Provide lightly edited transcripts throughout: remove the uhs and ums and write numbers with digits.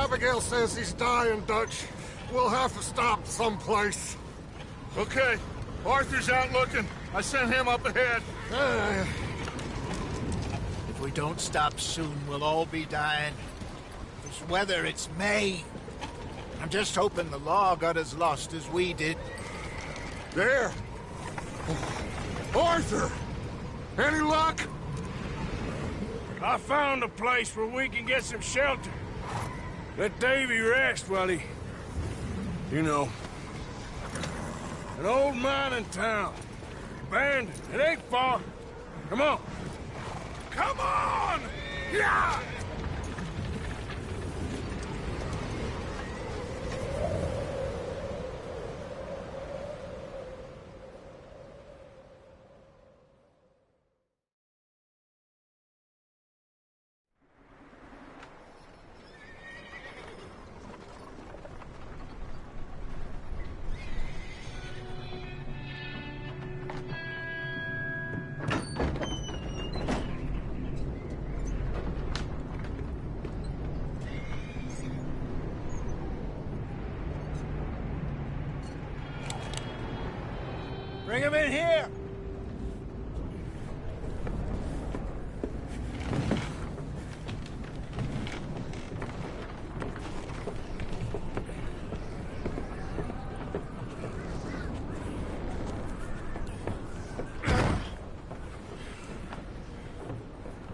Abigail says he's dying, Dutch. We'll have to stop someplace. Okay. Arthur's out looking. I sent him up ahead. If we don't stop soon, we'll all be dying. This weather, it's May. I'm just hoping the law got as lost as we did. There! Arthur! Any luck? I found a place where we can get some shelter. Let Davy rest while he... You know... An old mining town. Abandoned. It ain't far. Come on. Come on! Yeah! Bring him in here!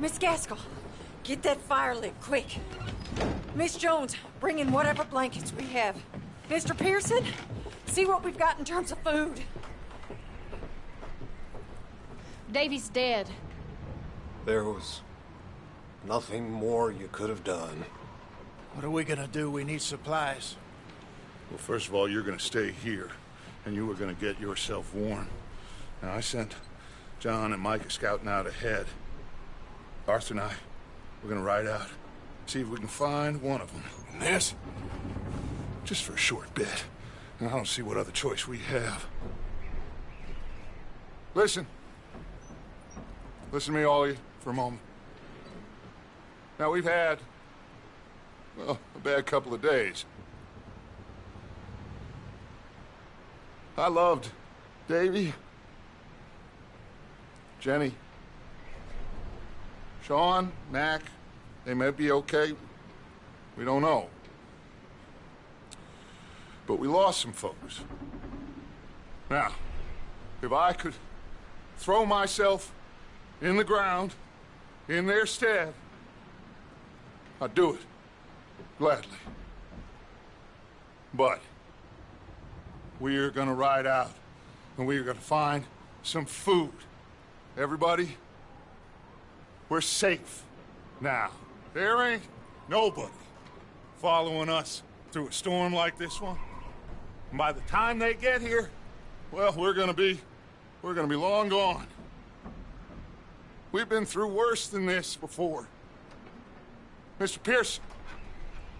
Miss Gaskell, get that fire lit, quick. Miss Jones, bring in whatever blankets we have. Mr. Pearson, see what we've got in terms of food. Davy's dead. There was nothing more you could have done. What are we gonna do? We need supplies. Well, first of all, you're gonna stay here, and you were gonna get yourself warm. Now, I sent John and Micah scouting out ahead. Arthur and I, we're gonna ride out, see if we can find one of them. And this? Just for a short bit. And I don't see what other choice we have. Listen. Listen to me, all of you, for a moment. Now, we've had, well, a bad couple of days. I loved Davy, Jenny, Sean, Mac. They may be okay. We don't know. But we lost some folks. Now, if I could throw myself in the ground, in their stead, I'd do it, gladly. But we're gonna ride out, and we're gonna find some food. Everybody, we're safe now. There ain't nobody following us through a storm like this one. And by the time they get here, well, we're gonna be long gone. We've been through worse than this before. Mr. Pearson,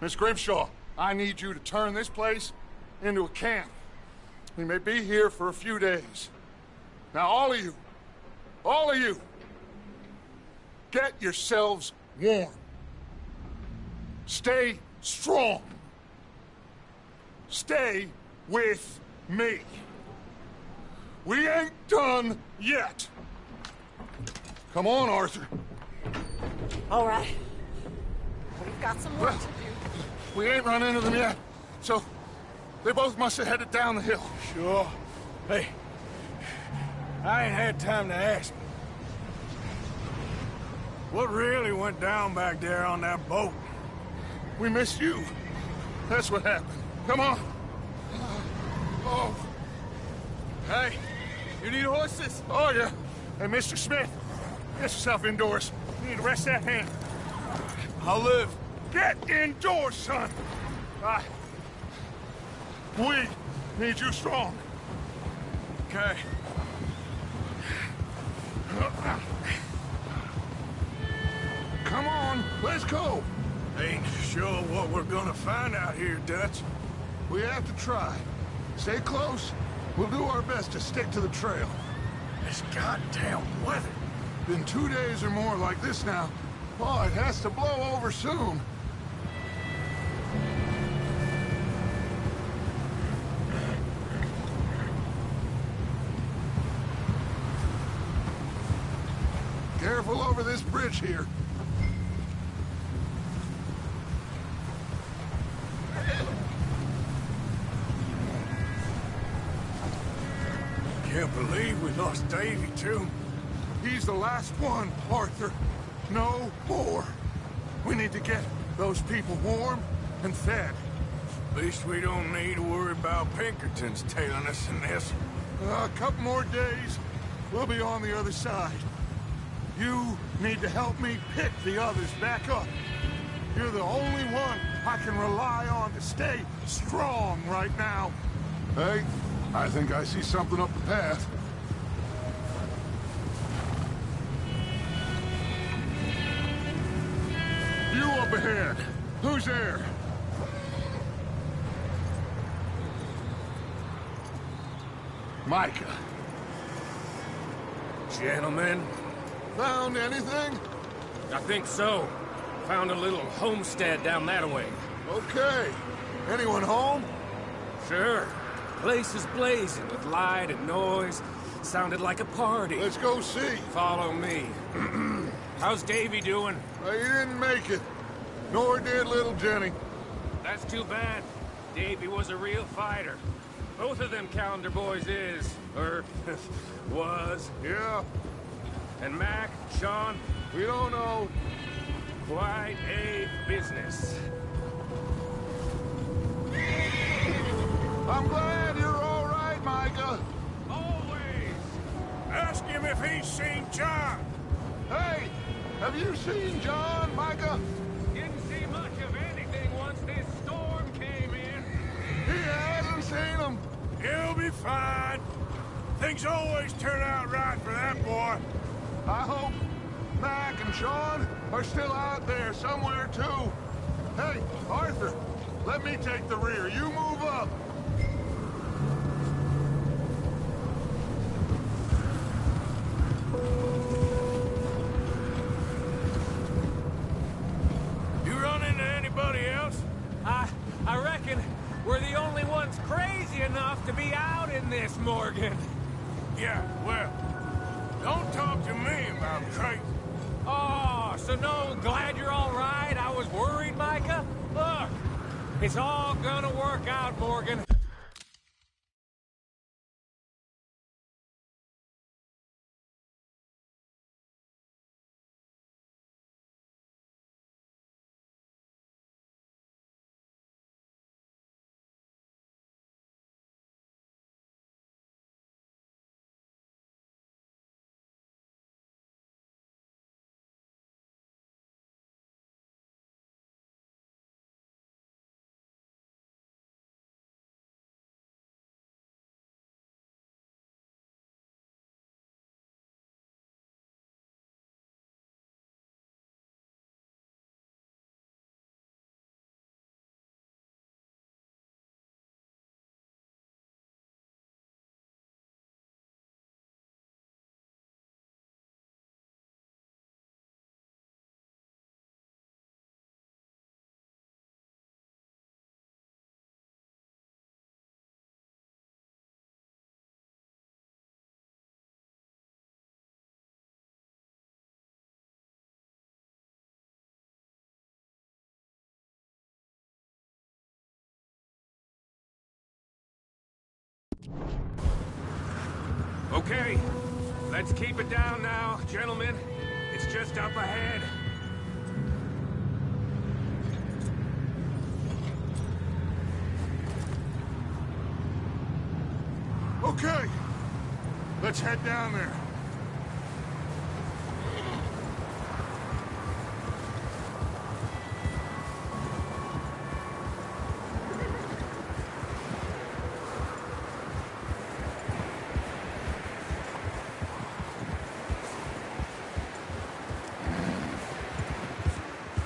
Miss Grimshaw, I need you to turn this place into a camp. We may be here for a few days. Now, all of you, get yourselves warm. Stay strong. Stay with me. We ain't done yet. Come on, Arthur. All right. We've got some work to do. We ain't run into them yet, so they both must have headed down the hill. Sure. Hey, I ain't had time to ask. What really went down back there on that boat? We missed you. That's what happened. Come on. Oh. Hey, you need horses? Oh, yeah. Hey, Mr. Smith, get yourself indoors. You need to rest that hand. I'll live. Get indoors, son. We need you strong. Okay. Come on, let's go. Ain't sure what we're gonna find out here, Dutch. We have to try. Stay close. We'll do our best to stick to the trail. This goddamn weather. Been 2 days or more like this now. Oh, it has to blow over soon. careful over this bridge here. Can't believe we lost Davy, too. He's the last one, Arthur. No more. We need to get those people warm and fed. At least we don't need to worry about Pinkertons tailing us in this. A couple more days, we'll be on the other side. You need to help me pick the others back up. You're the only one I can rely on to stay strong right now. Hey, I think I see something up the path. You up ahead. Who's there? Micah. Gentlemen, Found anything? I think so. Found a little homestead down that way. Okay. Anyone home? Sure. Place is blazing with light and noise. Sounded like a party. Let's go see. Follow me. How's Davy doing? He didn't make it. Nor did little Jenny. That's too bad. Davy was a real fighter. Both of them calendar boys is. Or, was. Yeah, And Mac, Sean, we don't know. quite a business. I'm glad you're all right, Micah. Always. Ask him if he's seen John. Hey, have you seen John, Micah? Didn't see much of anything once this storm came in. He hasn't seen him. He'll be fine. Things always turn out right for that boy. I hope Mac and Sean are still out there somewhere, too. Hey, Arthur, let me take the rear. You move up. You run into anybody else? I reckon we're the only ones crazy enough to be out in this, Morgan. Yeah, well, don't talk to me about crazy. Oh, so no, glad you're all right. I was worried, Micah. Look, it's all gonna work out, Morgan. Okay, let's keep it down now, gentlemen. It's just up ahead. Okay, let's head down there.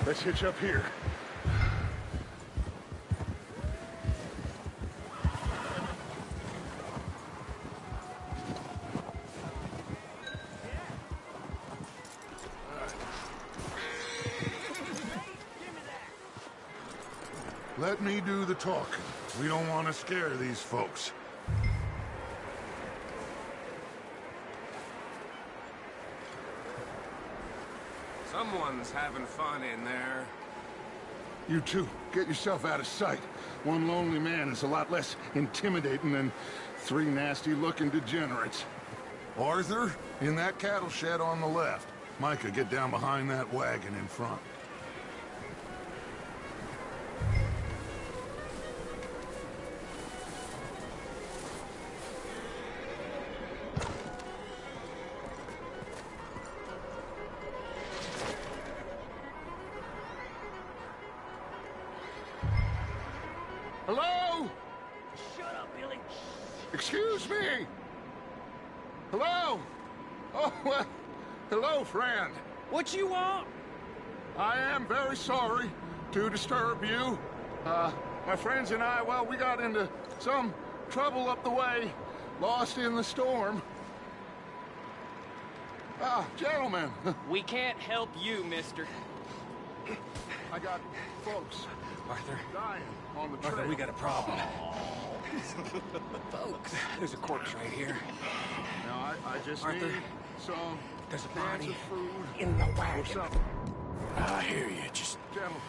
Let's hitch up here. Let me do the talking. We don't want to scare these folks. Someone's having fun in there. You two, get yourself out of sight. One lonely man is a lot less intimidating than three nasty-looking degenerates. Arthur, in that cattle shed on the left. Micah, get down behind that wagon in front. Hello? Shut up, Billy. Excuse me? Hello? Oh, well, hello, friend. What you want? I am very sorry to disturb you. My friends and I, well, we got into some trouble up the way, lost in the storm. Gentlemen, We can't help you, mister. I got folks Arthur. dying on the trail. Arthur, we got a problem. Folks, there's a corpse right here. Now, I just Arthur, need some there's a cans body of food in the or wagon. something. I hear you. Just Gentlemen,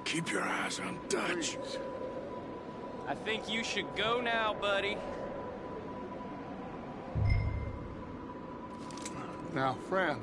keep your eyes on Dutch. please. I think you should go now, buddy. Now, friend,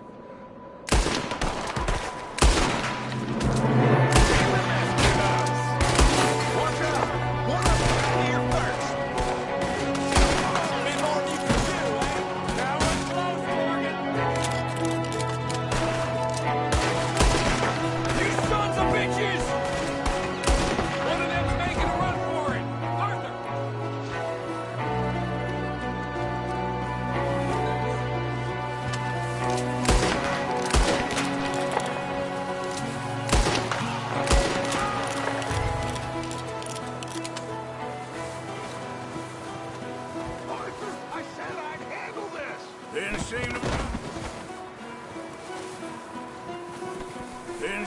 Arthur, I said I'd handle this. Didn't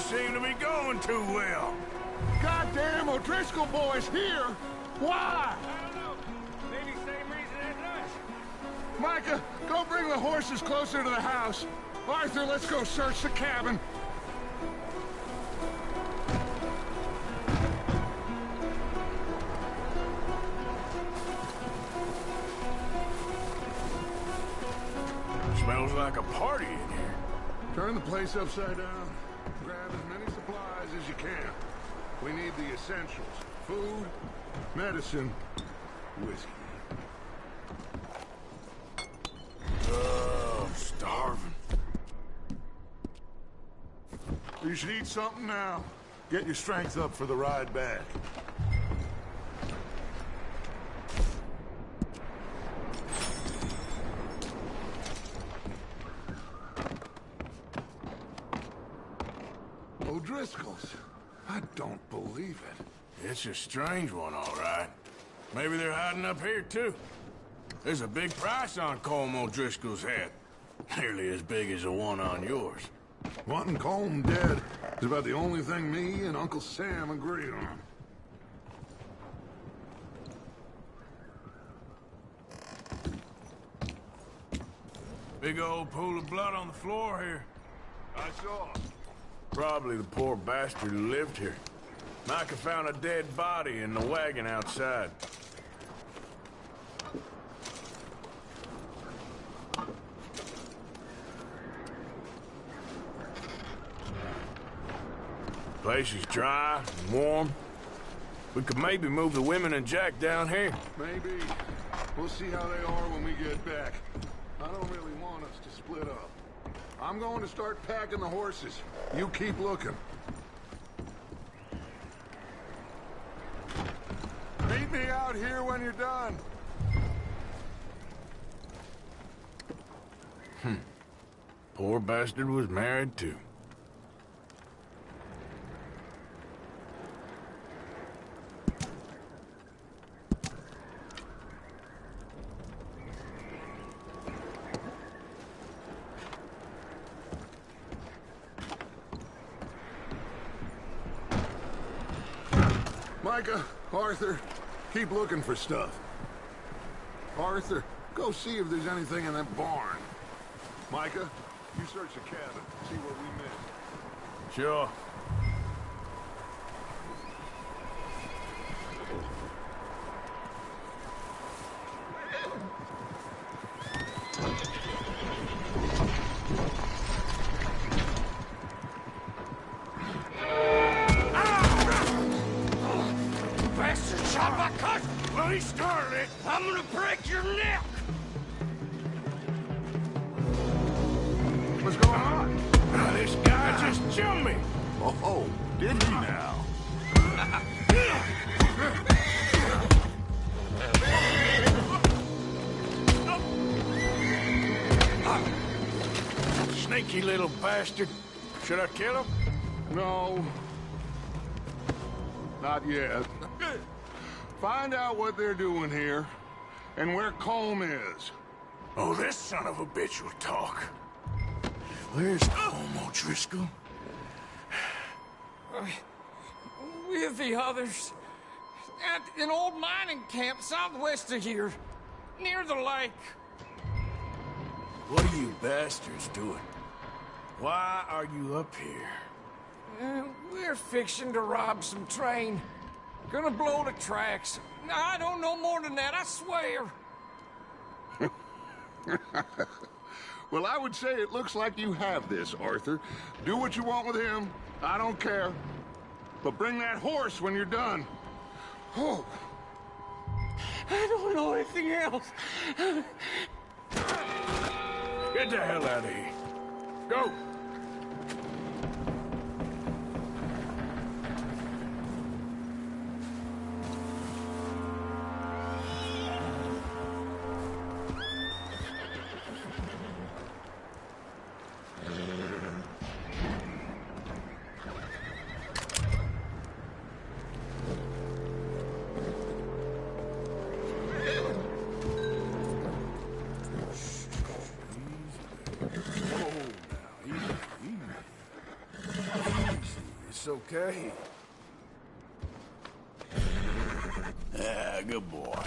seem to be going too well. Goddamn O'Driscoll boys here. Why? I don't know. Maybe same reason as us. Micah, go bring the horses closer to the house. Arthur, let's go search the cabin. Smells like a party in here. Turn the place upside down. Grab as many supplies as you can. We need the essentials. Food, medicine, whiskey. Oh, I'm starving. You should eat something now. Get your strength up for the ride back. O'Driscoll's. I don't believe it. It's a strange one, all right. Maybe they're hiding up here, too. There's a big price on Colm O'Driscoll's head. Nearly as big as the one on yours. Wanting Colm dead is about the only thing me and Uncle Sam agree on. Big old pool of blood on the floor here. I saw. Probably the poor bastard who lived here. Micah found a dead body in the wagon outside. Place is dry and warm. We could maybe move the women and Jack down here. Maybe. We'll see how they are when we get back. I don't really want us to split up. I'm going to start packing the horses. You keep looking. Meet me out here when you're done. Poor bastard was married too. Micah, Arthur, keep looking for stuff. Arthur, go see if there's anything in that barn. Micah, you search the cabin, see what we missed. Sure. Bastard shot my cousin! Well, he started it. I'm gonna break your neck! What's going on? Now, this guy just jumped me. Oh, did he now? Sneaky little bastard. Should I kill him? No. Not yet. Find out what they're doing here, and where Colm is. Oh, this son of a bitch will talk. Where's Colm O'Driscoll? With the others. At an old mining camp southwest of here. Near the lake. What are you bastards doing? Why are you up here? We're fixing to rob some train. Gonna blow the tracks. I don't know more than that, I swear. Well, I would say it looks like you have this, Arthur. Do what you want with him. I don't care. But bring that horse when you're done. Oh. I don't know anything else. Get the hell out of here. Go. It's okay. Ah, good boy.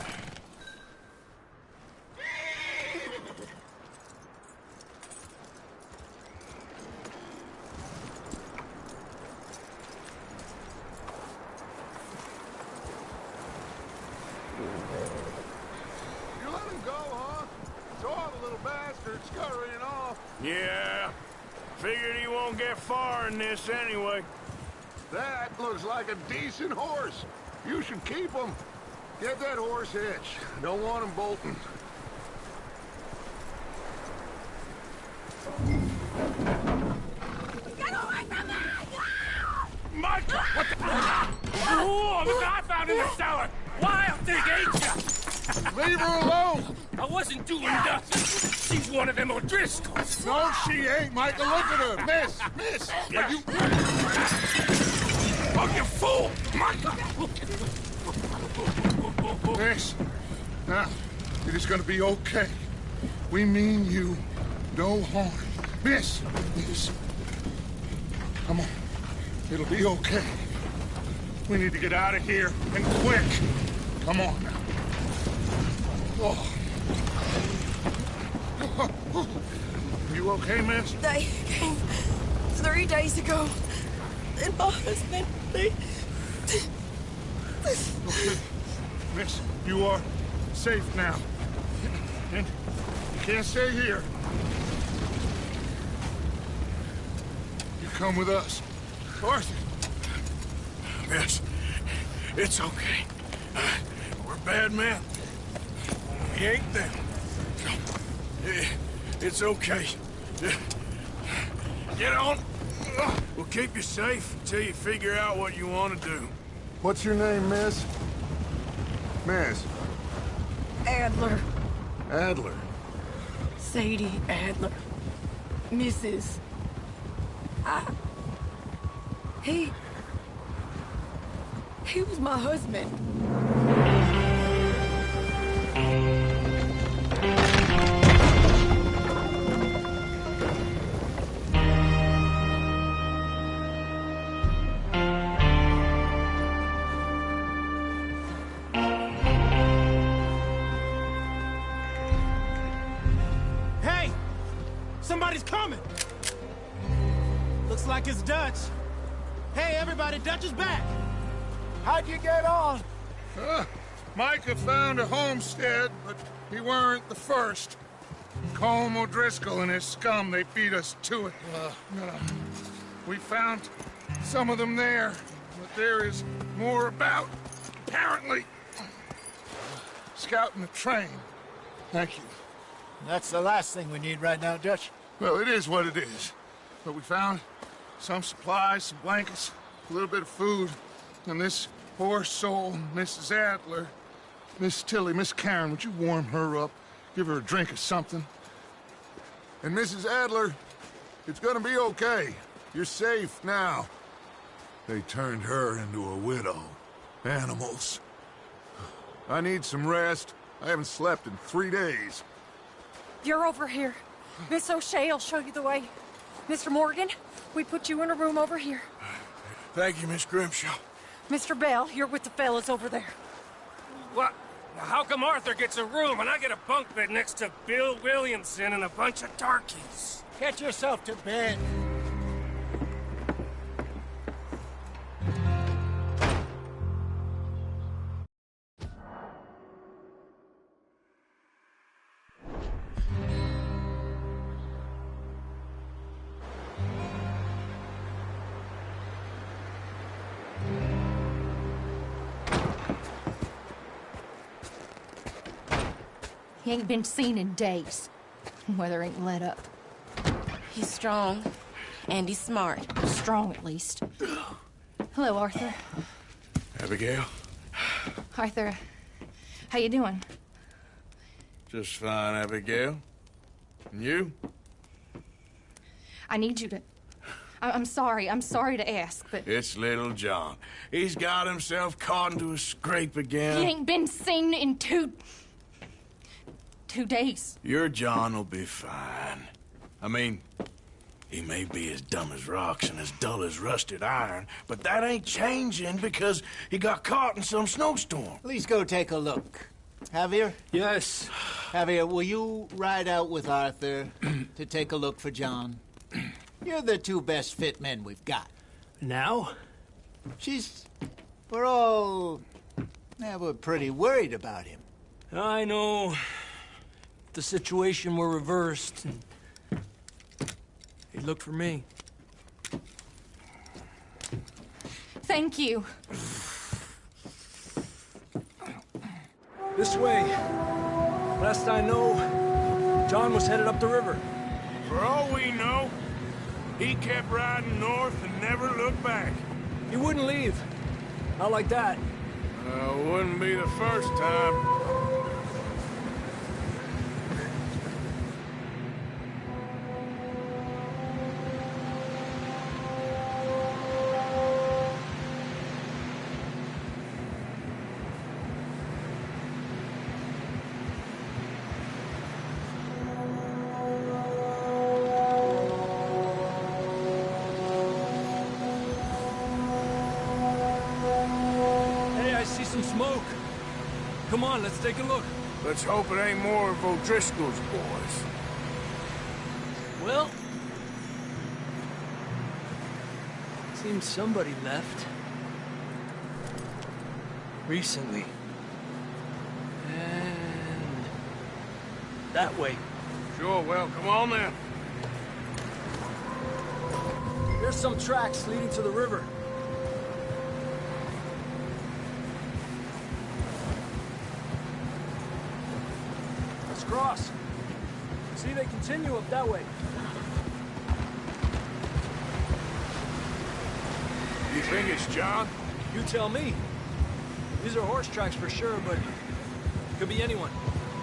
You let him go, huh? Saw the little bastard scurrying off. Yeah. Figured he won't get far in this anyway. That looks like a decent horse. You should keep him. Get that horse hitched. Don't want him bolting. Get away from me! Michael! What the? Oh, look what I found in the cellar! Wild thing, ain't ya? Leave her alone! I wasn't doing nothing. She's one of them O'Driscolls. No, she ain't, Michael. Look at her. Miss! Are you... Oh, you fool! Michael! Miss, now, it is gonna be okay. We mean you no harm. Miss! Come on. It'll be okay. We need to get out of here, and quick. Come on now. Oh. You okay, miss? They came 3 days ago. And my husband, Okay. Miss, you are safe now. And you can't stay here. You come with us. Arthur. Yes, it's okay. We're bad men. We ain't them. It's okay. Get on. We'll keep you safe until you figure out what you want to do. What's your name, miss? Miss. Adler, Adler. Sadie Adler, Mrs. He was my husband. Hey! Somebody's coming! Looks like it's Dutch. Hey, everybody, Dutch is back! How'd you get on? Micah found a homestead, but he weren't the first. Colm O'Driscoll and his scum, they beat us to it. We found some of them there, but there is more about, apparently. Scouting the train. Thank you. That's the last thing we need right now, Dutch. Well, it is what it is. But we found some supplies, some blankets, a little bit of food, and this poor soul, Mrs. Adler, Miss Tilly, Miss Karen, would you warm her up? Give her a drink or something? And Mrs. Adler, it's gonna be okay. You're safe now. They turned her into a widow. Animals. I need some rest. I haven't slept in 3 days. You're over here. Miss O'Shea will show you the way. Mr. Morgan, we put you in a room over here. Thank you, Miss Grimshaw. Mr. Bell, you're with the fellas over there. What? How come Arthur gets a room and I get a bunk bed next to Bill Williamson and a bunch of darkies? Get yourself to bed. He ain't been seen in days. Weather ain't let up. He's strong, and he's smart. Strong, at least. Hello, Arthur. Abigail? Arthur, how you doing? Just fine, Abigail. And you? I need you to... I'm sorry to ask, but... It's little John. He's got himself caught into a scrape again. He ain't been seen in 2 days. Your John will be fine. I mean, he may be as dumb as rocks and as dull as rusted iron, but that ain't changing because he got caught in some snowstorm. Please go take a look. Javier? Yes. Javier, will you ride out with Arthur to take a look for John? You're the 2 best fit men we've got. Now? We're pretty worried about him. I know. If the situation were reversed, he'd look for me. Thank you. This way. Last I know, John was headed up the river. For all we know, he kept riding north and never looked back. He wouldn't leave. Not like that. Wouldn't be the first time. Some smoke. Come on, let's take a look. Let's hope it ain't more of O'Driscoll's boys. Well, seems somebody left. Recently. And that way. Sure, well, come on then. There's some tracks leading to the river. Cross. See, they continue up that way. You think it's John? You tell me. These are horse tracks for sure, but could be anyone.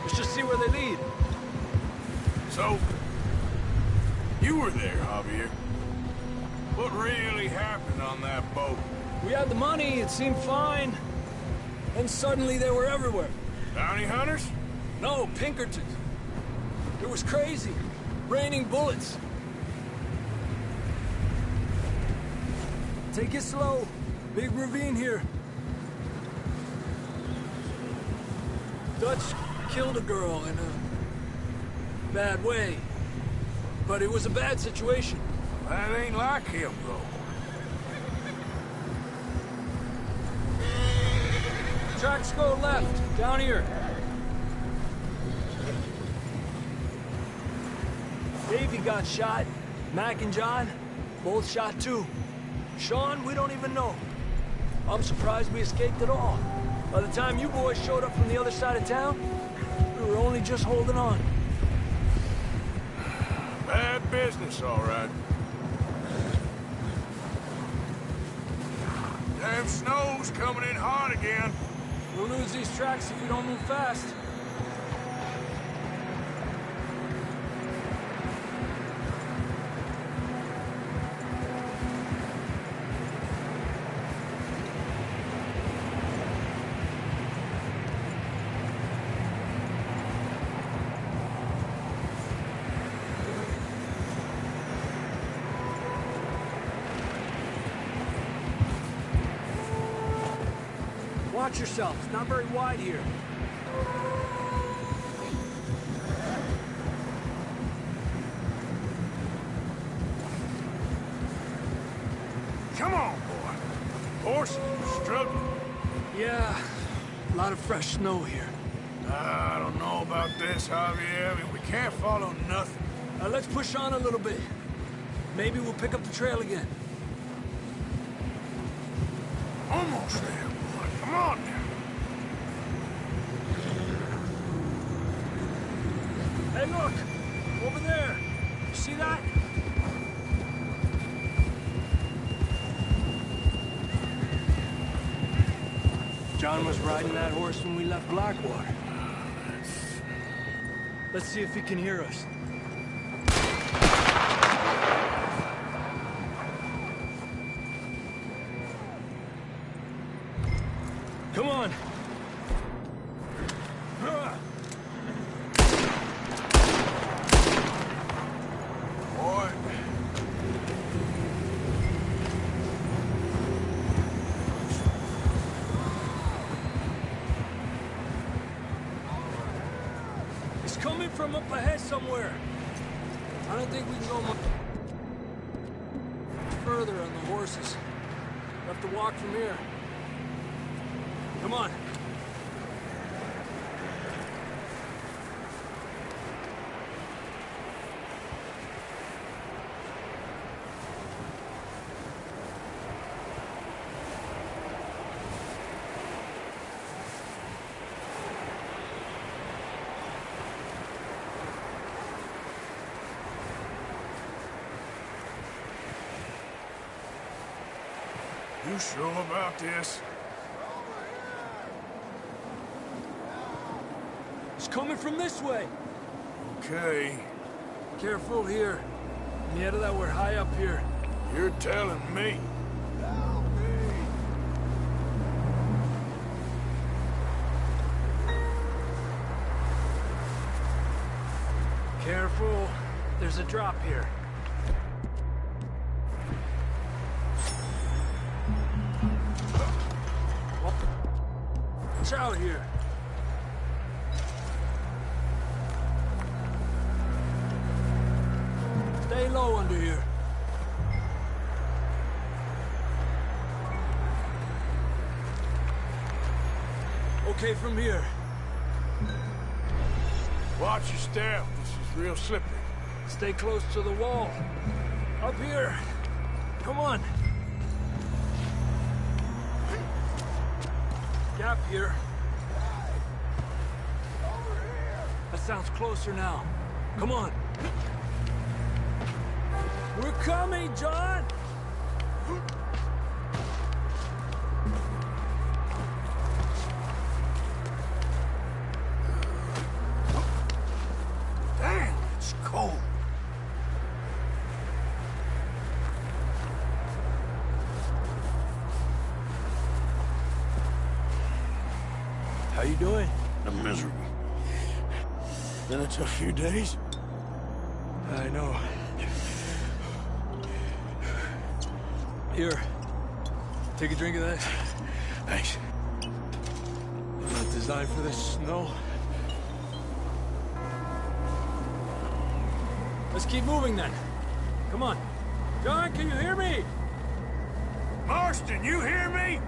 Let's just see where they lead. So, you were there, Javier. What really happened on that boat? We had the money, it seemed fine. And suddenly they were everywhere. Bounty hunters? No, Pinkertons. It was crazy. Raining bullets. Take it slow. Big ravine here. Dutch killed a girl in a bad way. But it was a bad situation. That ain't like him, though. Tracks go left, down here. Davey got shot. Mac and John, both shot too. Sean, we don't even know. I'm surprised we escaped at all. By the time you boys showed up from the other side of town, we were only just holding on. Bad business, all right. Damn snow's coming in hard again. We'll lose these tracks if we don't move fast. Watch yourself. It's not very wide here. Come on, boy. Horses are struggling. Yeah, a lot of fresh snow here. I don't know about this, Javier. I mean, we can't follow nothing. Let's push on a little bit. Maybe we'll pick up the trail again. Almost there, boy. Come on now. Hey, look! Over there! You see that? John was riding that horse when we left Blackwater. Let's see if he can hear us. Come on! Boy. It's coming from up ahead somewhere. I don't think we can go much further on the horses. We'll have to walk from here. Come on. You sure about this? It's coming from this way. Okay. Careful here. Mierda, we're high up here. You're telling me. Careful. There's a drop here. Watch out here. Stay low under here. Okay from here. Watch your step. This is real slippery. Stay close to the wall. Up here. Come on. Gap here. That sounds closer now. Come on. We're coming, John! Damn, it's cold. How you doing? I'm miserable. Been a tough few days. I know. Here. Take a drink of that. Thanks. I'm not designed for this snow. Let's keep moving then. Come on. John, can you hear me? Marston, you hear me?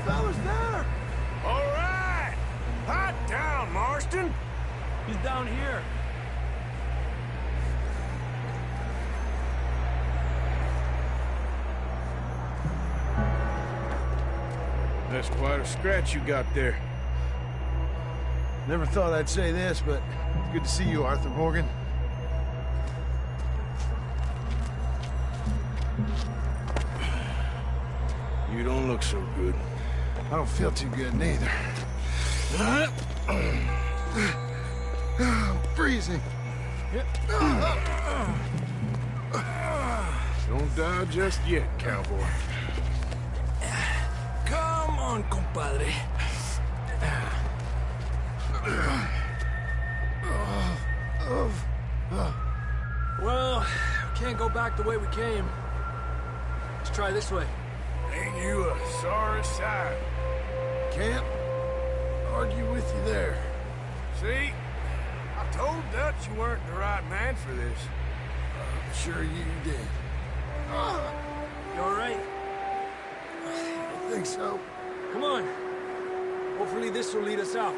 fella's there! All right! Hot down, Marston! He's down here. That's quite a scratch you got there. Never thought I'd say this, but it's good to see you, Arthur Morgan. You don't look so good. I don't feel too good, neither. I'm freezing. Don't die just yet, cowboy. Come on, compadre. Well, we can't go back the way we came. Let's try this way. Ain't you a sorry sight? Can't argue with you there. See? I told Dutch you weren't the right man for this. I'm sure you did. You all right? I think so. Come on. Hopefully this will lead us out.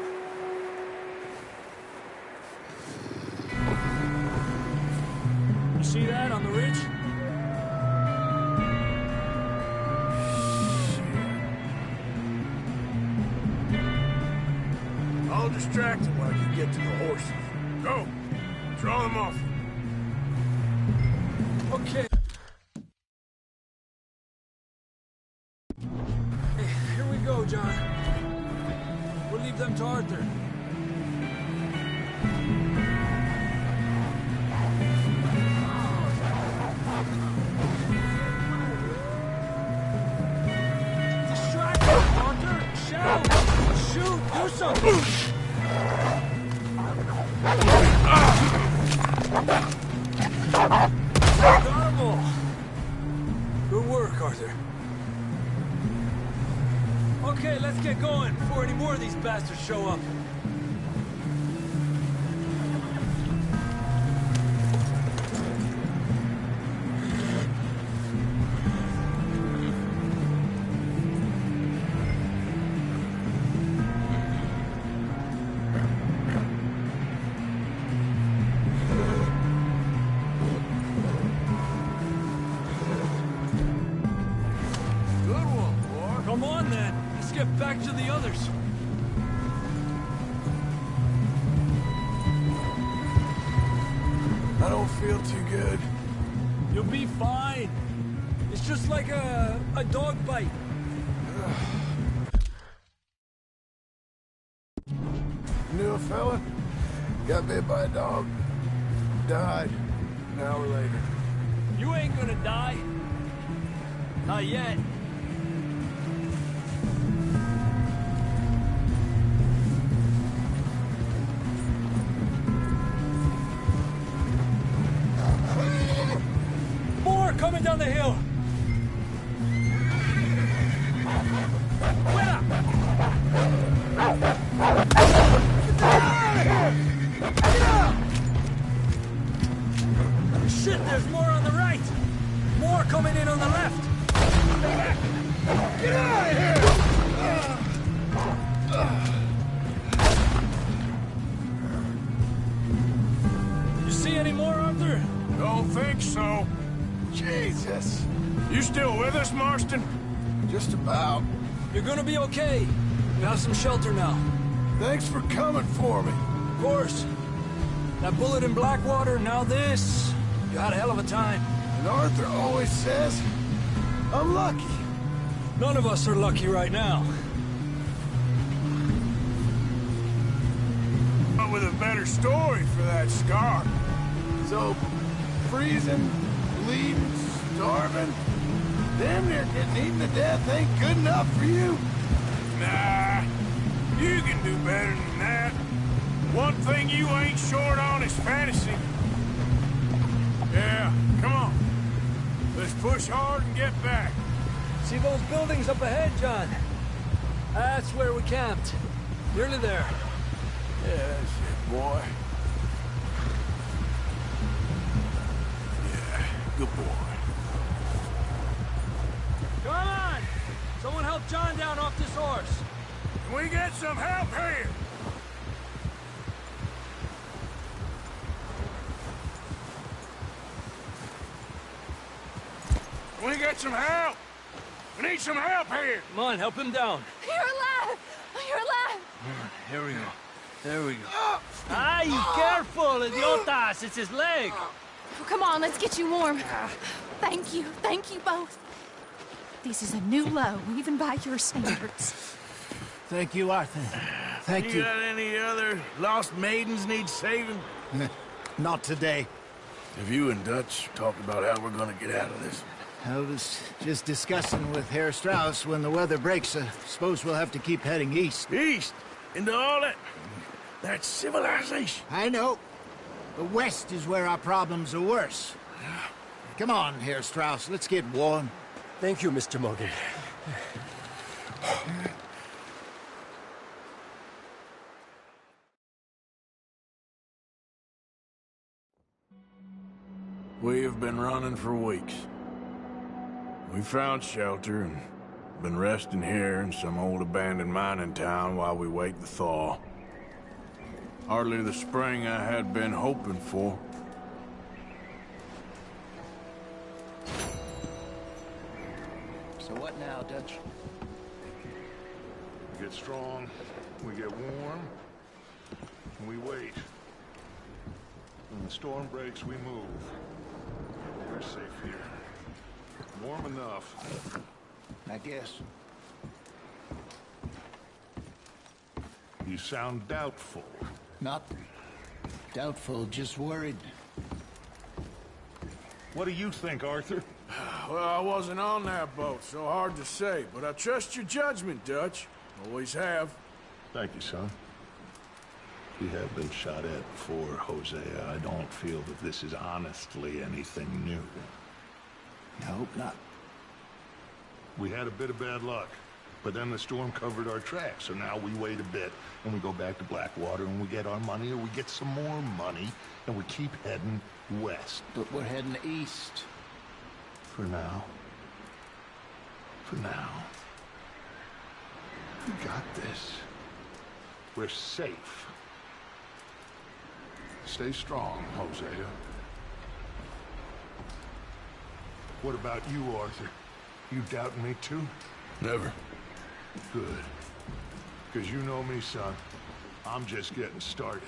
You see that on the ridge? I'll distract him while you get to the horses. Go! Draw them off. Okay. Hey, here we go, John. We'll leave them to Arthur. Distract them, Arthur! Shout! Shoot! Do something! Garble! Good work, Arthur. Okay, let's get going before any more of these bastards show up. Come on, then. Let's get back to the others. I don't feel too good. You'll be fine. It's just like a dog bite. Knew a fella? Got bit by a dog. Died an hour later. You ain't gonna die. Not yet. More coming down the hill. Shit, there's more on the right. More coming in on the left. Get out of here! You see any more, Arthur? Don't think so. Jesus! You still with us, Marston? Just about. You're gonna be okay. We have some shelter now. Thanks for coming for me. Of course. That bullet in Blackwater, now this. You had a hell of a time. And Arthur always says, I'm lucky. None of us are lucky right now. But with a better story for that scar. So, freezing, bleeding, starving, damn near getting eaten to death ain't good enough for you? Nah, you can do better than that. One thing you ain't short on is fantasy. Yeah, come on. Let's push hard and get back. See those buildings up ahead, John? That's where we camped. Nearly there. Yeah, that's it, boy. Yeah, good boy. Come on! Someone help John down off this horse. Can we get some help here? Can we get some help? We need some help here. Come on, help him down. You're alive! You're alive! Here we go. There we go. Ay, careful, idiotas! It's his leg. Oh, come on, let's get you warm. Thank you both. This is a new low, even by your standards. Thank you, Arthur. Thank you. You got any other lost maidens need saving? Not today. Have you and Dutch talked about how we're gonna get out of this? I was just discussing with Herr Strauss when the weather breaks. I suppose we'll have to keep heading east. East? Into all that... That's civilization. I know. The west is where our problems are worse. Come on, Herr Strauss, let's get warm. Thank you, Mr. Morgan. We have been running for weeks. We found shelter and been resting here in some old abandoned mining town while we wait the thaw. Hardly the spring I had been hoping for. So what now, Dutch? We get strong, we get warm, and we wait. When the storm breaks, we move. We're safe here. Warm enough. I guess. You sound doubtful. Not doubtful, just worried. What do you think, Arthur? Well, I wasn't on that boat, so hard to say, but I trust your judgment, Dutch. Always have. Thank you, son. We have been shot at before, Hosea. I don't feel that this is honestly anything new. I hope not. We had a bit of bad luck, but then the storm covered our tracks, so now we wait a bit, and we go back to Blackwater, and we get our money, or we get some more money, and we keep heading west. But we're heading east. For now. For now. We got this. We're safe. Stay strong, Hosea. What about you, Arthur? You doubting me too? Never. Good. Because you know me, son. I'm just getting started.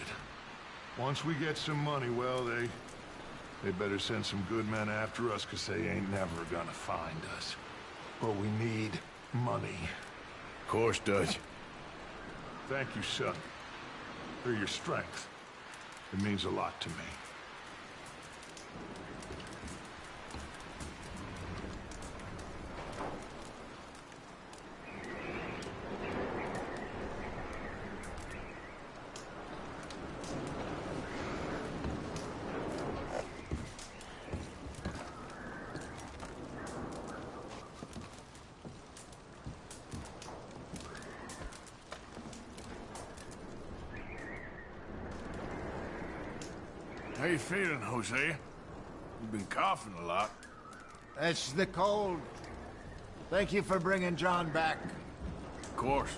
Once we get some money, well, they better send some good men after us, because they ain't never gonna find us. But we need money. Of course, Dutch. Thank you, son, for your strength. It means a lot to me. How you feeling, Hosea? You've been coughing a lot. That's the cold. Thank you for bringing John back. Of course.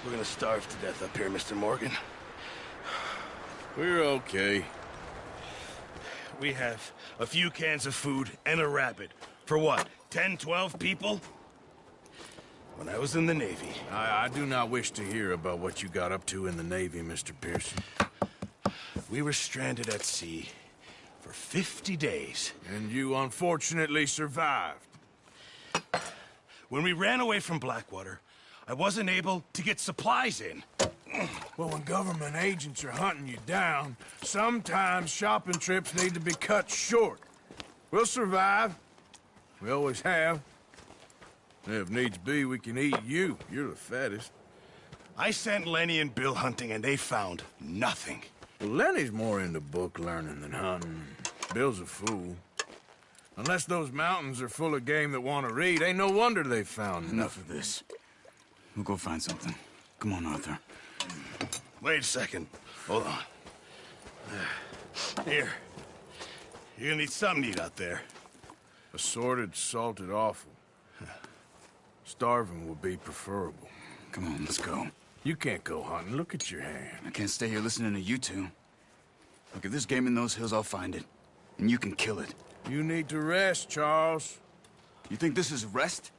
We're gonna starve to death up here, Mr. Morgan. We're okay. We have a few cans of food and a rabbit. For what, 10, 12 people? When I was in the Navy... I do not wish to hear about what you got up to in the Navy, Mr. Pearson. We were stranded at sea for 50 days. And you unfortunately survived. When we ran away from Blackwater, I wasn't able to get supplies in. Well, when government agents are hunting you down, sometimes shopping trips need to be cut short. We'll survive. We always have. And if needs be, we can eat you. You're the fattest. I sent Lenny and Bill hunting, and they found nothing. Well, Lenny's more into book learning than hunting. Bill's a fool. Unless those mountains are full of game that want to read, ain't no wonder they found Enough of this. We'll go find something. Come on, Arthur. Wait a second. Hold on. Here. You're gonna need something to eat out there. Assorted, salted offal. Starving would be preferable. Come on, let's go. You can't go hunting. Look at your hand. I can't stay here listening to you two. Look, if there's game in those hills, I'll find it. And you can kill it. You need to rest, Charles. You think this is rest?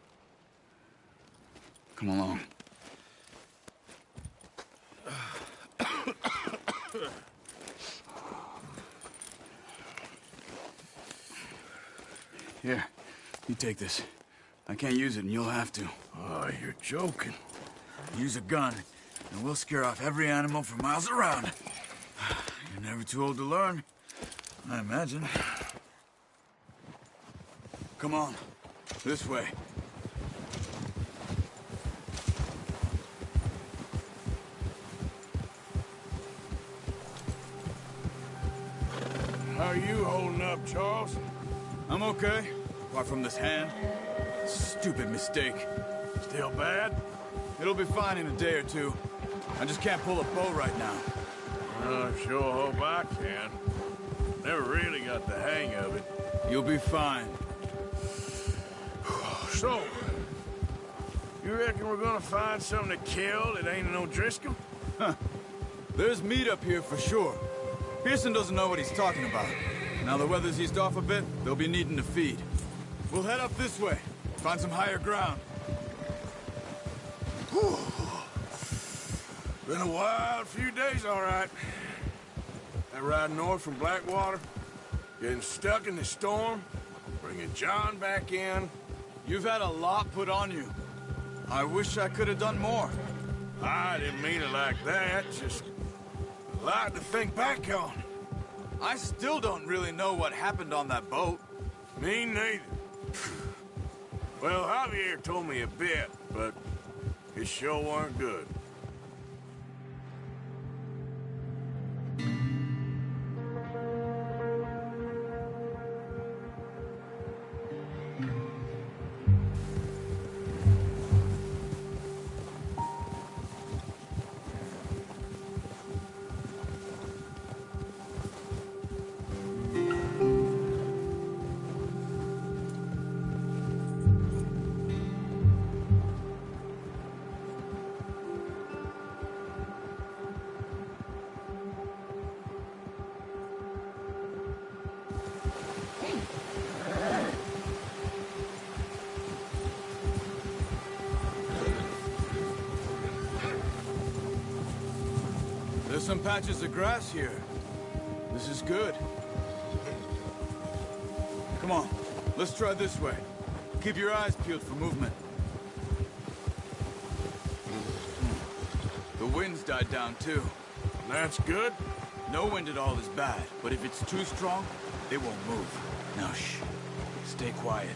Come along. Here, you take this. I can't use it, and you'll have to. Oh, you're joking. Use a gun, and we'll scare off every animal for miles around. You're never too old to learn, I imagine. Come on, this way. How are you holding up, Charles? I'm okay, apart from this hand. Stupid mistake. Still bad? It'll be fine in a day or two. I just can't pull a bow right now. I sure hope I can. Never really got the hang of it. You'll be fine. So, you reckon we're gonna find something to kill that ain't no Driscoll? Huh. There's meat up here for sure. Pearson doesn't know what he's talking about. Now the weather's eased off a bit, they'll be needing to feed. We'll head up this way, find some higher ground. Whew. Been a wild few days, all right. That ride north from Blackwater, getting stuck in the storm, bringing John back in. You've had a lot put on you. I wish I could have done more. I didn't mean it like that, just a lot to think back on. I still don't really know what happened on that boat. Me neither. Well, Javier told me a bit, but it sure weren't good. There's some patches of grass here. This is good. Come on, let's try this way. Keep your eyes peeled for movement. The wind's died down too. That's good. No wind at all is bad, but if it's too strong, it won't move. Now shh, stay quiet.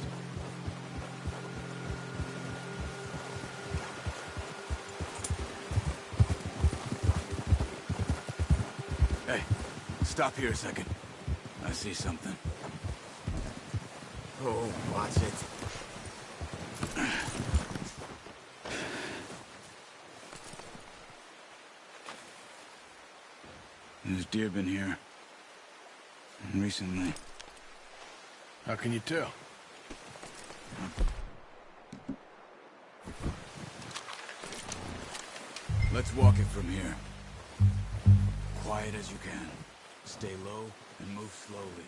Hey, stop here a second. I see something. Oh, watch it. There's deer been here. Recently. How can you tell? Let's walk it from here. Quiet as you can. Stay low and move slowly.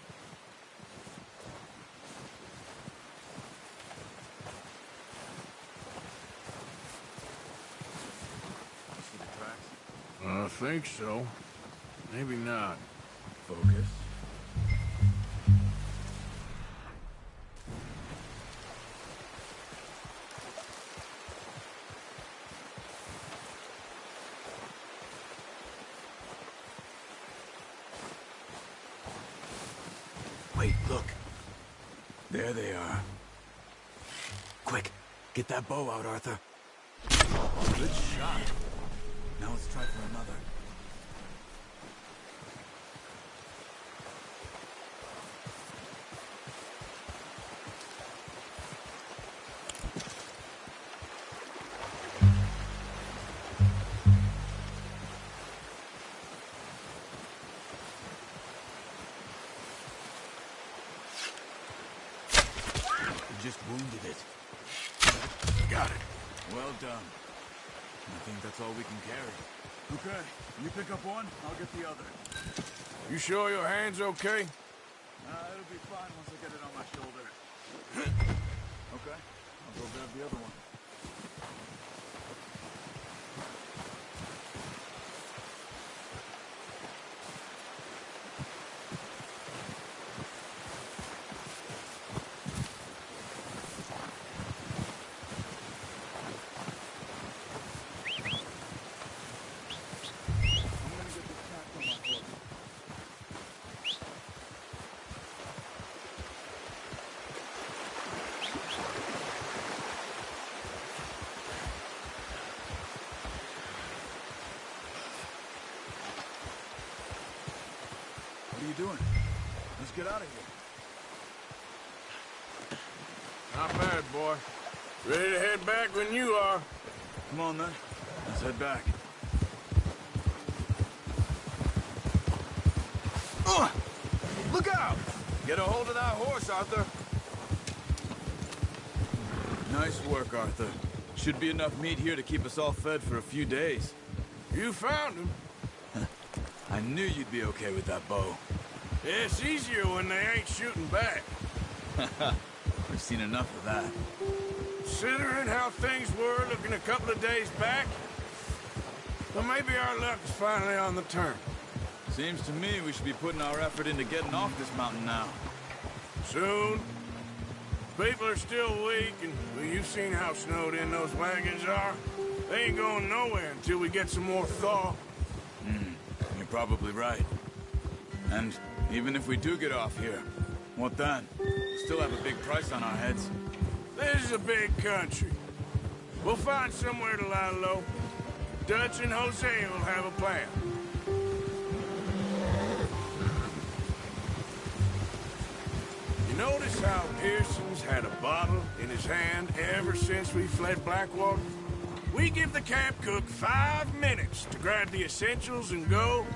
I think so. Maybe not. focus. Wait, look. There they are. Quick, get that bow out, Arthur. Good shot. Now let's try for another. Just wounded it. Got it. Well done. I think that's all we can carry. Okay, you pick up one, I'll get the other. You sure your hand's okay? It'll be fine once I get it on my shoulder. Okay, I'll go grab the other one. What are you doing? Let's get out of here. Not bad, boy. Ready to head back when you are. Come on, then. Let's head back. Look out! Get a hold of that horse, Arthur. Nice work, Arthur. Should be enough meat here to keep us all fed for a few days. You found him. I knew you'd be okay with that bow. It's easier when they ain't shooting back. We've seen enough of that. Considering how things were looking a couple of days back, well, maybe our luck is finally on the turn. Seems to me we should be putting our effort into getting off this mountain now. Soon. People are still weak, and well, you've seen how snowed in those wagons are. They ain't going nowhere until we get some more thaw. You're probably right. And even if we do get off here, what then? We still have a big price on our heads. This is a big country. We'll find somewhere to lie low. Dutch and Jose will have a plan. You notice how Pearson's had a bottle in his hand ever since we fled Blackwater? We give the camp cook 5 minutes to grab the essentials and go,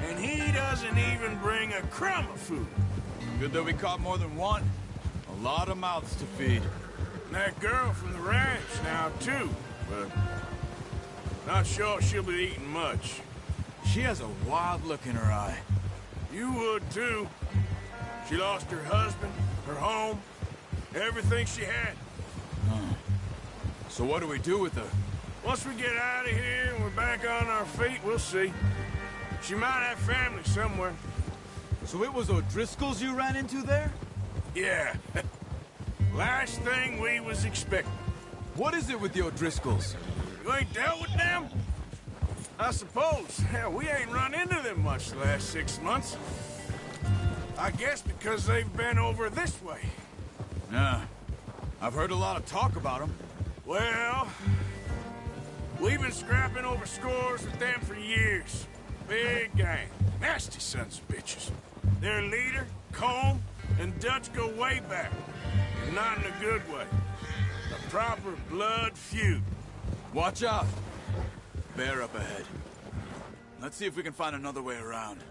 and he doesn't even bring a crumb of food. Good that we caught more than one. A lot of mouths to feed. And that girl from the ranch now, too, but not sure she'll be eating much. She has a wild look in her eye. You would, too. She lost her husband, her home, everything she had. So what do we do with her? Once we get out of here and we're back on our feet, we'll see. She might have family somewhere. So it was O'Driscoll's you ran into there? Yeah. Last thing we was expecting. What is it with the O'Driscolls? You ain't dealt with them? I suppose. Hell, we ain't run into them much the last 6 months. I guess because they've been over this way. Yeah. I've heard a lot of talk about them. Well, we've been scrapping over scores with them for years. Big gang. Nasty sons of bitches. Their leader, Combe, and Dutch go way back. And not in a good way. A proper blood feud. Watch out. Bear up ahead. Let's see if we can find another way around.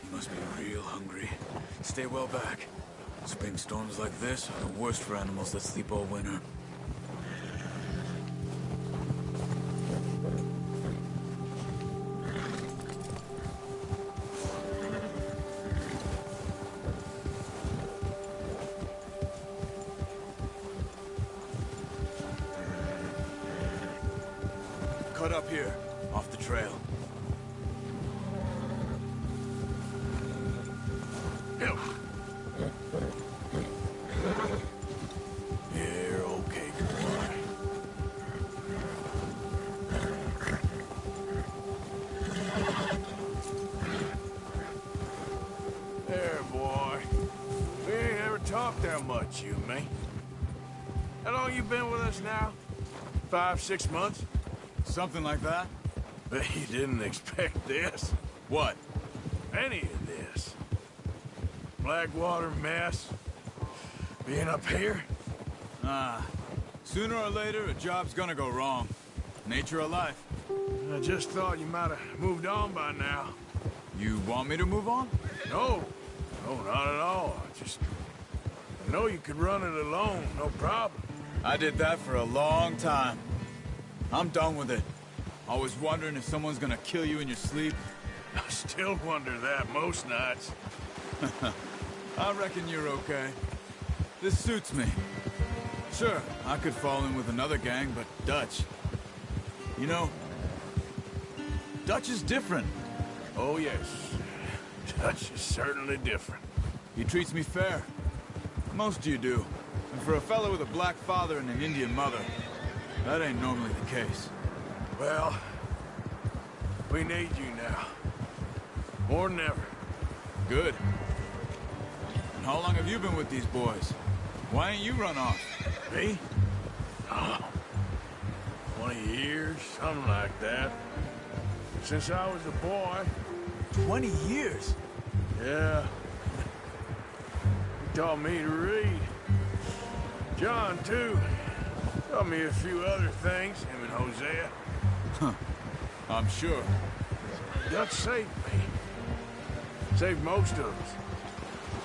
You must be real hungry. Stay well back. Spring storms like this are the worst for animals that sleep all winter. Cut up here, off the trail. You're okay, boy. There, boy. We ain't ever talked that much, you and me. How long you been with us now? 5, 6 months? Something like that? Bet you didn't expect this. What? Any of this. Blackwater mess. Being up here? Sooner or later, a job's gonna go wrong. Nature of life. I just thought you might have moved on by now. You want me to move on? No. No, not at all. I know you could run it alone, no problem. I did that for a long time. I'm done with it. Always wondering if someone's gonna kill you in your sleep. I still wonder that most nights. I reckon you're okay. This suits me. Sure, I could fall in with another gang, but Dutch... You know, Dutch is different. Oh, yes. Dutch is certainly different. He treats me fair. Most of you do. And for a fellow with a black father and an Indian mother, that ain't normally the case. Well, we need you now. More than ever. Good. And how long have you been with these boys? Why ain't you run off? Me? Oh, 20 years, something like that. Since I was a boy. 20 years? Yeah. He taught me to read. John, too. Taught me a few other things, him and Hosea. Huh. I'm sure. Dutch saved me. Saved most of us.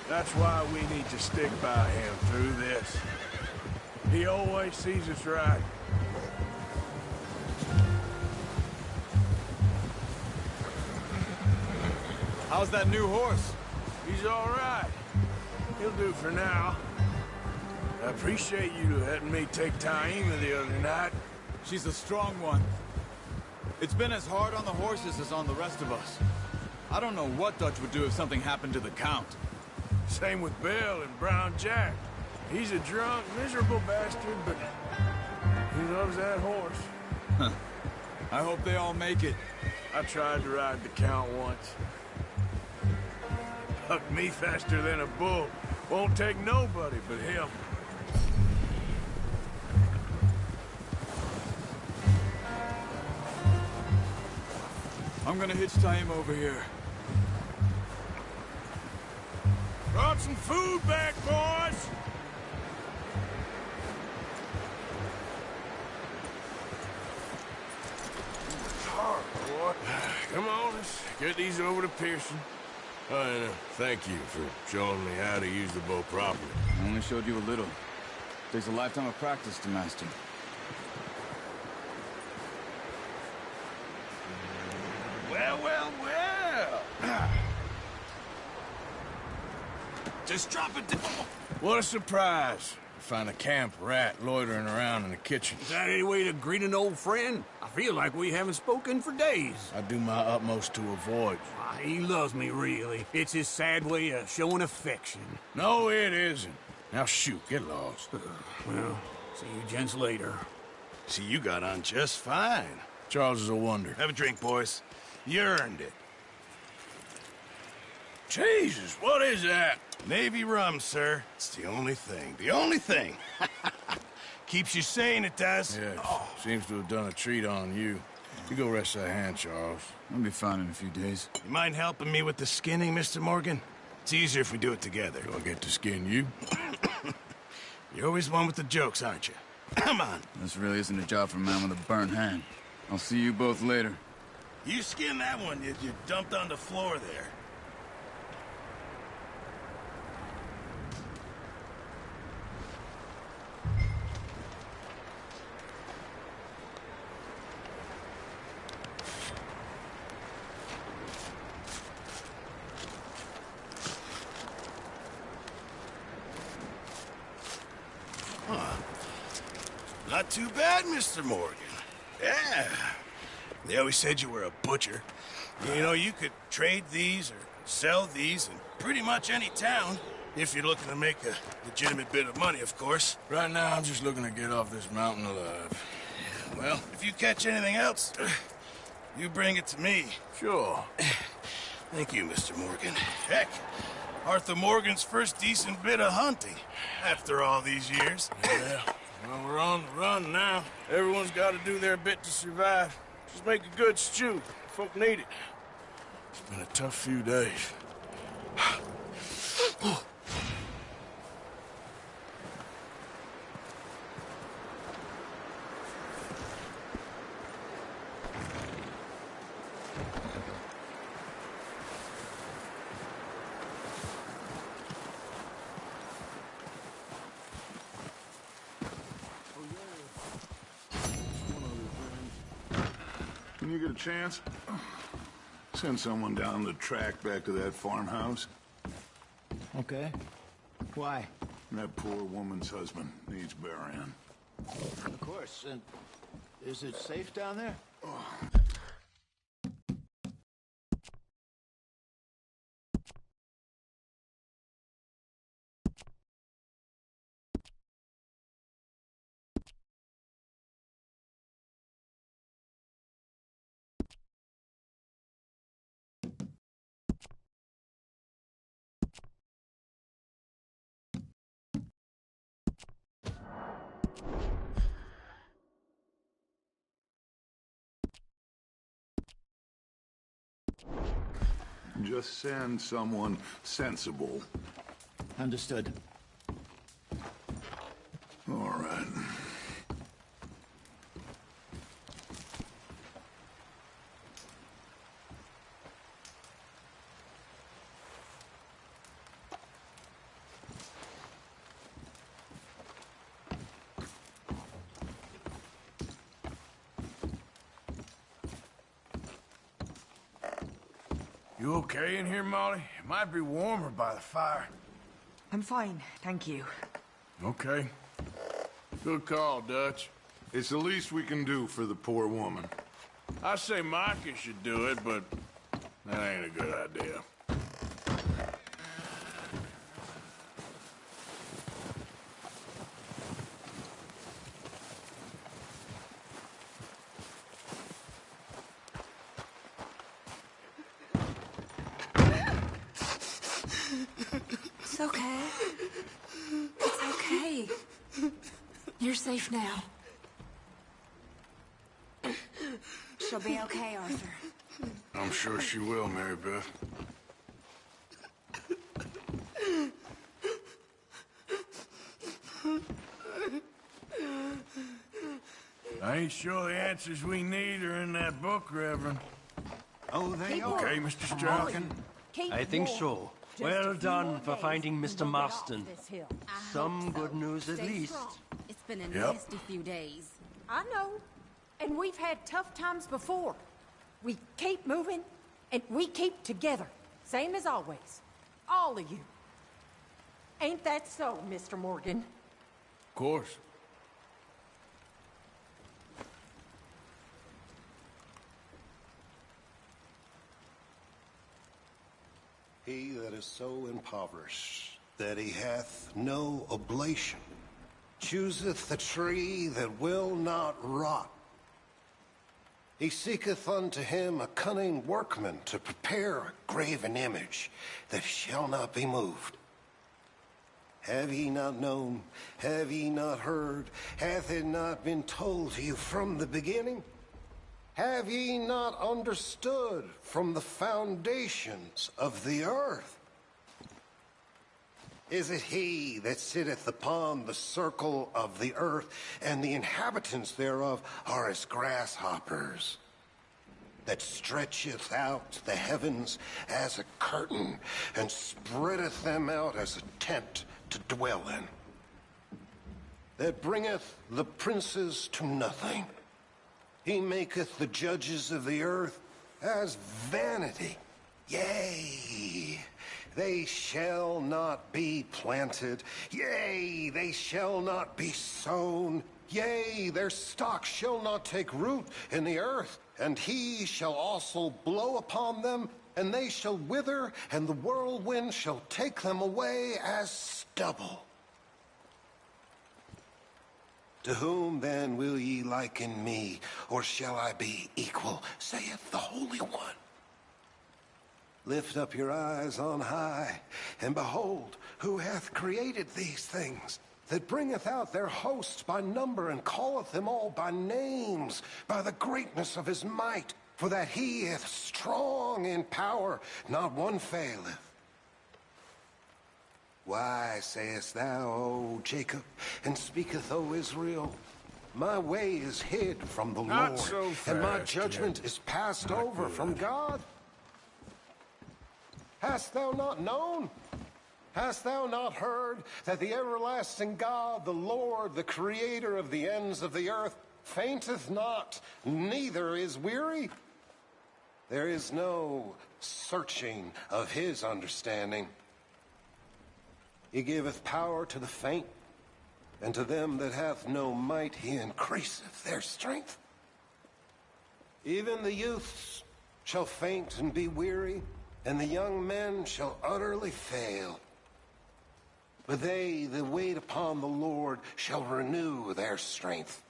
That's why we need to stick by him through this. He always sees us right. How's that new horse? He's all right. He'll do for now. I appreciate you letting me take Taima the other night. She's a strong one. It's been as hard on the horses as on the rest of us. I don't know what Dutch would do if something happened to the Count. Same with Bill and Brown Jack. He's a drunk, miserable bastard, but he loves that horse. I hope they all make it. I tried to ride the Count once. Hucked me faster than a bull. Won't take nobody but him. I'm gonna hitch Taima over here. Brought some food back, boys! Hard, boy. Come on, let's get these over to Pearson. And thank you for showing me how to use the bow properly. I only showed you a little. Takes a lifetime of practice to master. Well, well, well! Just drop it down. What a surprise. Find a camp rat loitering around in the kitchen. Is that any way to greet an old friend? I feel like we haven't spoken for days. I do my utmost to avoid you. He loves me, really. It's his sad way of showing affection. No, it isn't. Now shoot, get lost. Well, see you gents later. See, you got on just fine. Charles is a wonder. Have a drink, boys. You earned it. Jesus, what is that? Navy rum, sir. It's the only thing. The only thing. Keeps you sane, it does. Yes. Seems to have done a treat on you. You go rest that hand, Charles. I'll be fine in a few days. You mind helping me with the skinning, Mr. Morgan? It's easier if we do it together. Do I get to skin you? You're always one with the jokes, aren't you? Come on. This really isn't a job for a man with a burnt hand. I'll see you both later. You skinned that one you dumped on the floor there. Not too bad, Mr. Morgan. Yeah. They always said you were a butcher. You know, you could trade these or sell these in pretty much any town. If you're looking to make a legitimate bit of money, of course. Right now, I'm just looking to get off this mountain alive. Well, if you catch anything else, you bring it to me. Sure. Thank you, Mr. Morgan. Heck, Arthur Morgan's first decent bit of hunting after all these years. Yeah, well, we're on the run now. Everyone's got to do their bit to survive. Just make a good stew. Folk need it. It's been a tough few days. When you get a chance, send someone down the track back to that farmhouse. Okay. Why? That poor woman's husband needs burying. Of course. And is it safe down there? Just send someone sensible. Understood. All right. You okay in here, Molly? It might be warmer by the fire. I'm fine, thank you. Okay. Good call, Dutch. It's the least we can do for the poor woman. I say Micah should do it, but that ain't a good idea. It's okay. It's okay. You're safe now. She'll be okay, Arthur. I'm sure she will, Mary Beth. I ain't sure the answers we need are in that book, Reverend. Oh, they are. Okay, Mr. Strauchan? I think so. Well done for finding Mr. Marston. Some good news at least. It's been a Yep. nasty few days. I know. And we've had tough times before. We keep moving, and we keep together. Same as always. All of you. Ain't that so, Mr. Morgan? Of course. He that is so impoverished that he hath no oblation chooseth the tree that will not rot. He seeketh unto him a cunning workman to prepare a graven image that shall not be moved. Have ye not known? Have ye not heard? Hath it not been told to you from the beginning? Have ye not understood from the foundations of the earth? Is it he that sitteth upon the circle of the earth, and the inhabitants thereof are as grasshoppers, that stretcheth out the heavens as a curtain, and spreadeth them out as a tent to dwell in, that bringeth the princes to nothing? He maketh the judges of the earth as vanity. Yea, they shall not be planted. Yea, they shall not be sown. Yea, their stock shall not take root in the earth. And he shall also blow upon them, and they shall wither, and the whirlwind shall take them away as stubble. To whom then will ye liken me, or shall I be equal, saith the Holy One? Lift up your eyes on high, and behold, who hath created these things, that bringeth out their hosts by number, and calleth them all by names, by the greatness of his might, for that he is strong in power, not one faileth. Why sayest thou, O Jacob, and speaketh, O Israel, my way is hid from the Not Lord, so and my fast, judgment Jed. is passed Not over good. from God? Hast thou not known? Hast thou not heard that the everlasting God, the Lord, the creator of the ends of the earth, fainteth not, neither is weary? There is no searching of his understanding. He giveth power to the faint, and to them that hath no might he increaseth their strength. Even the youths shall faint and be weary, and the young men shall utterly fail. But they that wait upon the Lord shall renew their strength.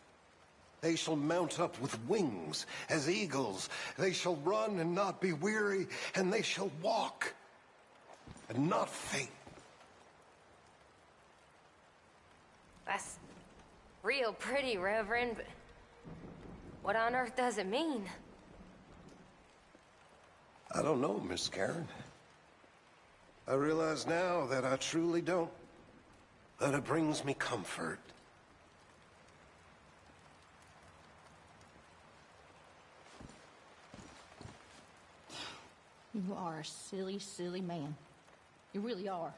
They shall mount up with wings as eagles. They shall run and not be weary, and they shall walk and not faint. That's real pretty, Reverend, but what on earth does it mean? I don't know, Miss Karen. I realize now that I truly don't. That it brings me comfort. You are a silly, silly man. You really are.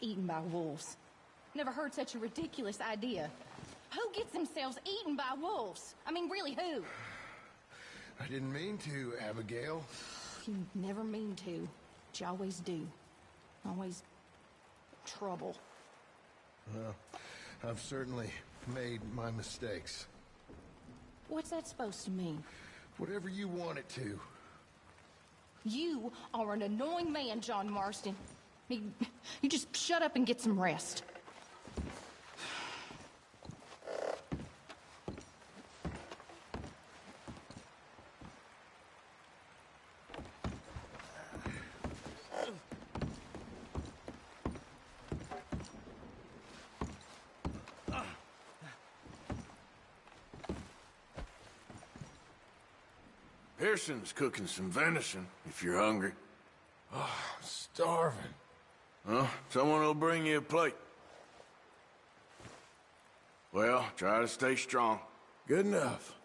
Eaten by wolves. Never heard such a ridiculous idea. Who gets themselves eaten by wolves? I mean, really, who? I didn't mean to, Abigail. You never mean to, but you always do. Always trouble. Well, I've certainly made my mistakes. What's that supposed to mean? Whatever you want it to. You are an annoying man, John Marston. You just shut up and get some rest. Pearson's cooking some venison, if you're hungry. Oh, starving. Well, someone will bring you a plate. Well, try to stay strong. Good enough.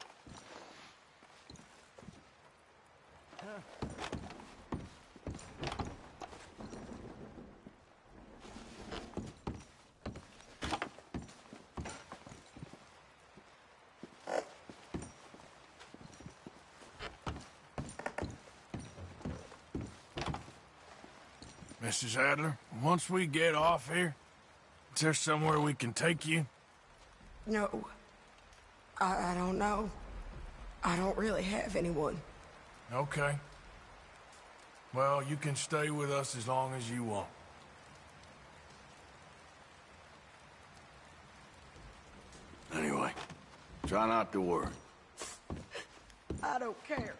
Mrs. Adler, once we get off here, is there somewhere we can take you? No. I don't know. I don't really have anyone. Okay. Well, you can stay with us as long as you want. Anyway, try not to worry. I don't care.